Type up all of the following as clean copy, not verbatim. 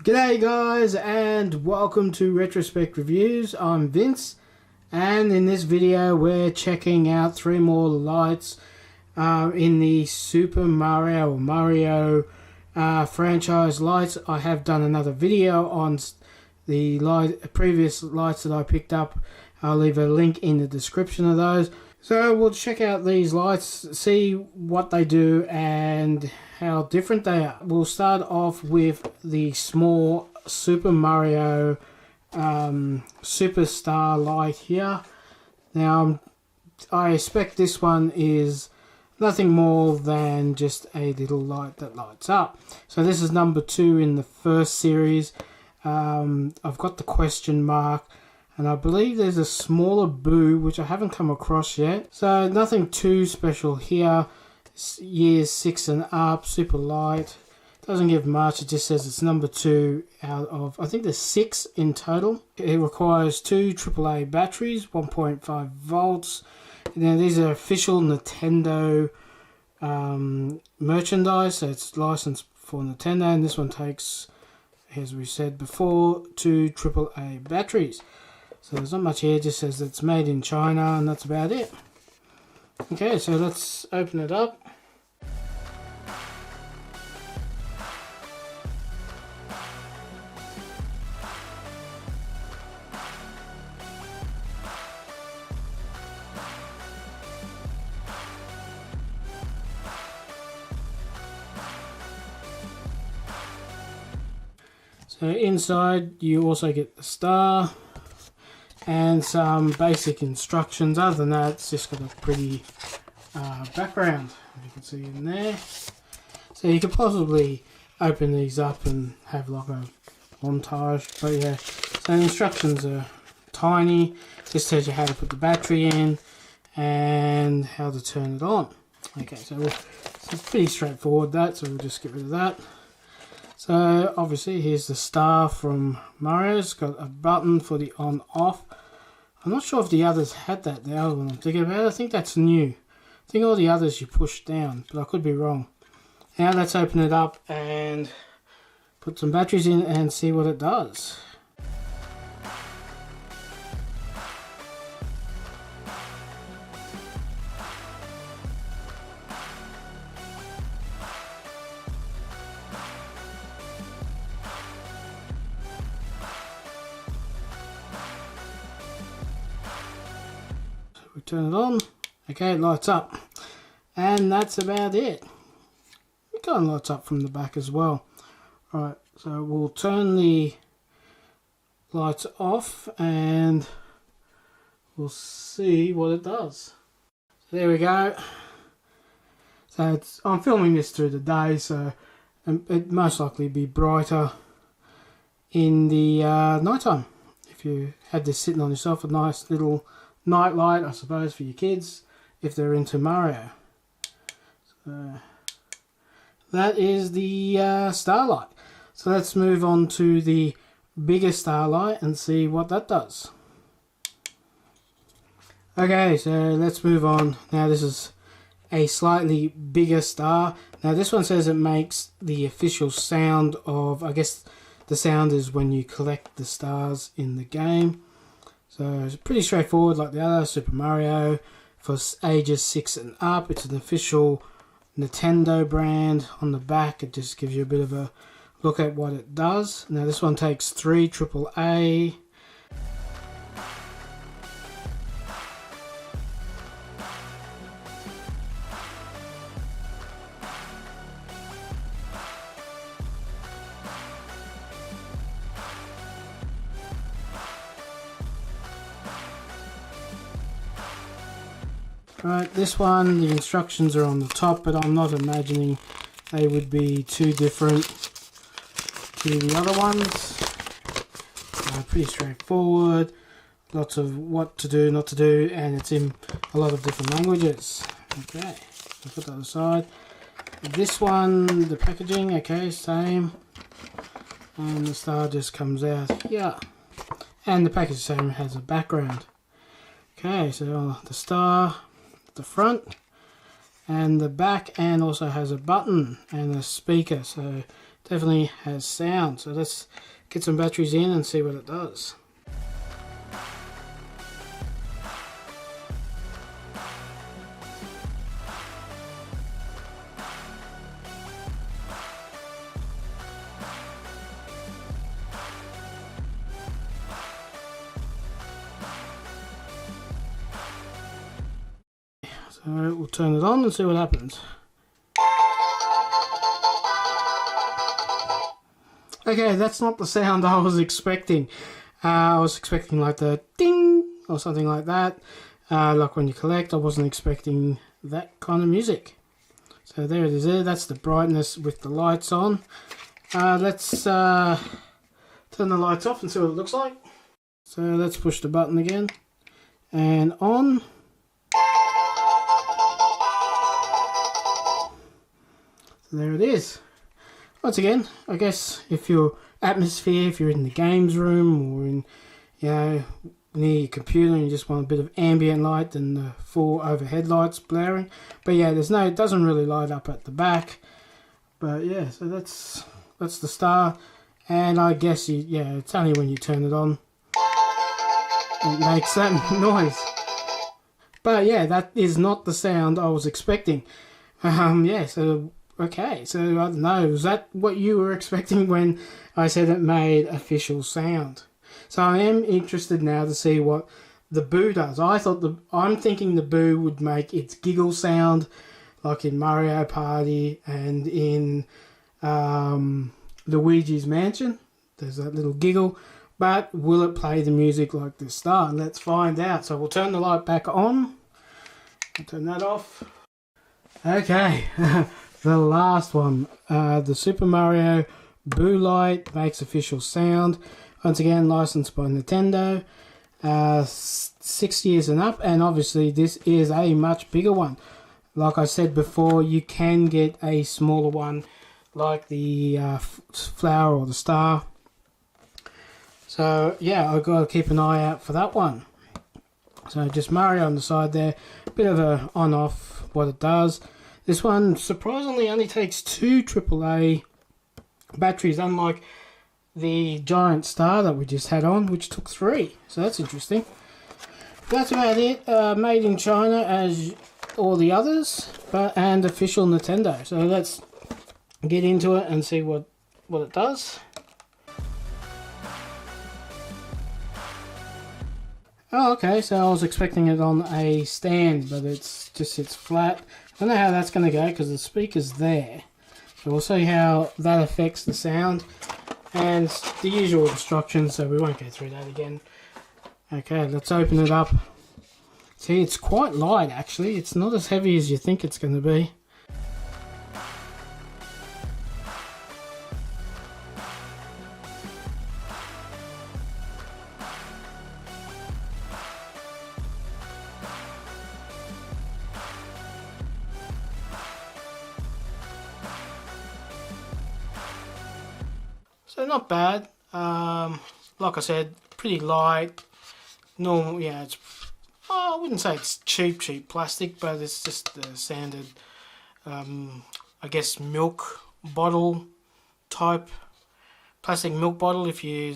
G'day guys and welcome to Retrospect Reviews. I'm Vince, and in this video we're checking out 3 more lights in the Super Mario franchise lights. I have done another video on the previous lights that I picked up. I'll leave a link in the description of those. So we'll check out these lights, see what they do and how different they are. We'll start off with the small Super Mario Superstar light here. Now I expect this one is nothing more than just a little light that lights up. So this is number 2 in the first series. I've got the question mark. And I believe there's a smaller boo, which I haven't come across yet. So nothing too special here. It's years 6 and up, super light. Doesn't give much, it just says it's number 2 out of, I think there's 6 in total. It requires 2 AAA batteries, 1.5 volts. Now these are official Nintendo merchandise, so it's licensed for Nintendo. And this one takes, as we said before, 2 AAA batteries. So there's not much here, it just says it's made in China and that's about it. Okay, so let's open it up. So inside you also get the star and some basic instructions. Other than that, it's just got a pretty background, you can see in there. So you could possibly open these up and have like a montage, but yeah. So the instructions are tiny, just tells you how to put the battery in and how to turn it on. Okay, so it's pretty straightforward that, so we'll just get rid of that. So obviously here's the star from Mario. It's got a button for the on off. I'm not sure if the others had that, the other one I'm thinking about. I think that's new. I think all the others you push down, but I could be wrong. Now let's open it up and put some batteries in and see what it does. We turn it on, okay, it lights up, and that's about it. It kind of lights up from the back as well. Right, so we'll turn the lights off and we'll see what it does. So there we go. So I'm filming this through the day, so it most likely be brighter in the nighttime. If you had this sitting on yourself, a nice little night light, I suppose, for your kids if they're into Mario. So that is the starlight. So let's move on to the bigger starlight and see what that does. Okay, so let's move on. Now this is a slightly bigger star. Now this one says it makes the official sound of, I guess the sound is when you collect the stars in the game. So it's pretty straightforward like the other Super Mario for ages 6 and up. It's an official Nintendo brand. On the back it just gives you a bit of a look at what it does. Now this one takes 3 AAA. Right, this one, the instructions are on the top, but I'm not imagining they would be too different to the other ones. Pretty straightforward, lots of what to do, not to do, and it's in a lot of different languages. Okay, so put that aside. This one, the packaging, okay, same. And the star just comes out here. And the package same has a background. Okay, so the star, the front and the back, and also has a button and a speaker, so definitely has sound. So let's get some batteries in and see what it does. So we'll turn it on and see what happens. Okay, that's not the sound I was expecting. I was expecting like the ding or something like that. Like when you collect, I wasn't expecting that kind of music. So there it is there. That's the brightness with the lights on. Let's turn the lights off and see what it looks like. So let's push the button again. And on. There it is. Once again, I guess if your atmosphere, if you're in the games room or in, you know, near your computer and you just want a bit of ambient light than the full overhead lights blaring. But yeah, it doesn't really light up at the back. But yeah, so that's the star. And I guess it's only when you turn it on it makes that noise. But yeah, that is not the sound I was expecting. Yeah, so okay, so I don't know, was that what you were expecting when I said it made official sound? So I am interested now to see what the boo does. I'm thinking the boo would make its giggle sound like in Mario Party and in Luigi's Mansion. There's that little giggle. But will it play the music like the star? Let's find out. So we'll turn the light back on. I'll turn that off. Okay. The last one, the Super Mario Boo Light makes official sound. Once again, licensed by Nintendo. 6 years and up, and obviously this is a much bigger one. Like I said before, you can get a smaller one, like the flower or the star. So yeah, I've got to keep an eye out for that one. So just Mario on the side there, a bit of a on-off what it does. This one surprisingly only takes 2 AAA batteries, unlike the giant star that we just had on, which took 3. So that's interesting. That's about it. Made in China as all the others, and official Nintendo. So let's get into it and see what it does. Oh, okay, so I was expecting it on a stand, but it just sits flat. I don't know how that's going to go because the speaker's there. So we'll see how that affects the sound. And the usual instructions, so we won't go through that again. Okay, let's open it up. See, it's quite light actually. It's not as heavy as you think it's going to be. So not bad. Like I said, pretty light. Normal, yeah. I wouldn't say it's cheap plastic, but it's just the standard, I guess, milk bottle type plastic milk bottle. If you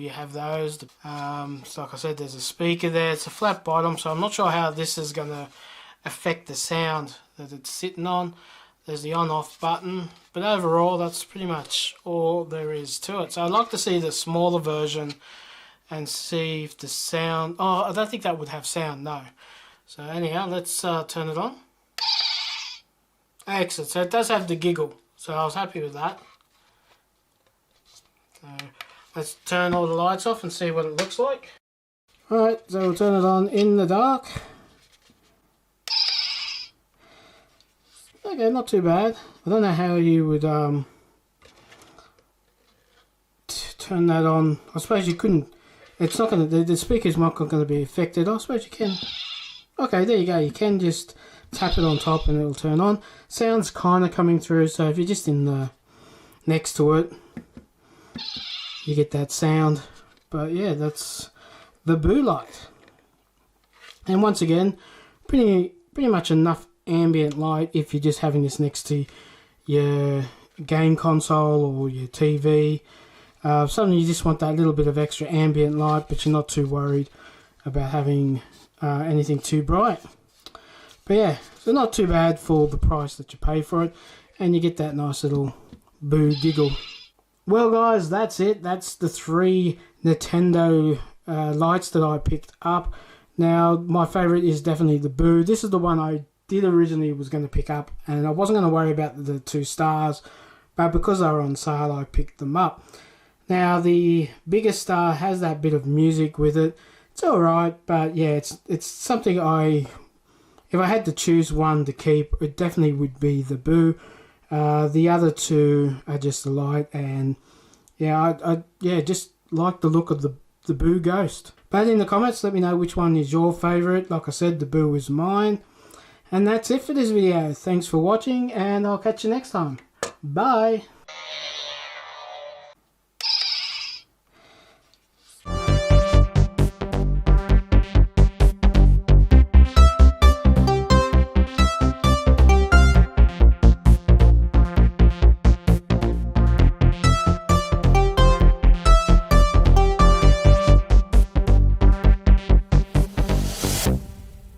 have those, so like I said, there's a speaker there. It's a flat bottom, so I'm not sure how this is going to affect the sound that it's sitting on. There's the on-off button, but overall that's pretty much all there is to it. So I'd like to see the smaller version and see if the sound... Oh, I don't think that would have sound, no. So anyhow, let's turn it on. Excellent, so it does have the giggle, so I was happy with that. So let's turn all the lights off and see what it looks like. Alright, so we'll turn it on in the dark. Okay, not too bad. I don't know how you would turn that on. I suppose you couldn't. It's not going to. The speaker's not going to be affected. I suppose you can. Okay, there you go. You can just tap it on top and it'll turn on. Sound's kind of coming through. So if you're just in the next to it, you get that sound. But yeah, that's the Boo Light. And once again, pretty much enough ambient light if you're just having this next to your game console or your TV. Something you just want that little bit of extra ambient light, but you're not too worried about having anything too bright. But yeah, so not too bad for the price that you pay for it, and you get that nice little boo giggle. Well guys, that's it. That's the 3 Nintendo lights that I picked up. Now my favourite is definitely the boo. This is the one I did originally was going to pick up, and I wasn't going to worry about the 2 stars, but because they were on sale I picked them up. Now the biggest star has that bit of music with it. It's alright, but yeah, it's something if I had to choose one to keep, it definitely would be the boo. The other 2 are just the light, and yeah, I just like the look of the boo ghost. But in the comments, let me know which one is your favourite. Like I said, the boo is mine. And that's it for this video. Thanks for watching, and I'll catch you next time. Bye.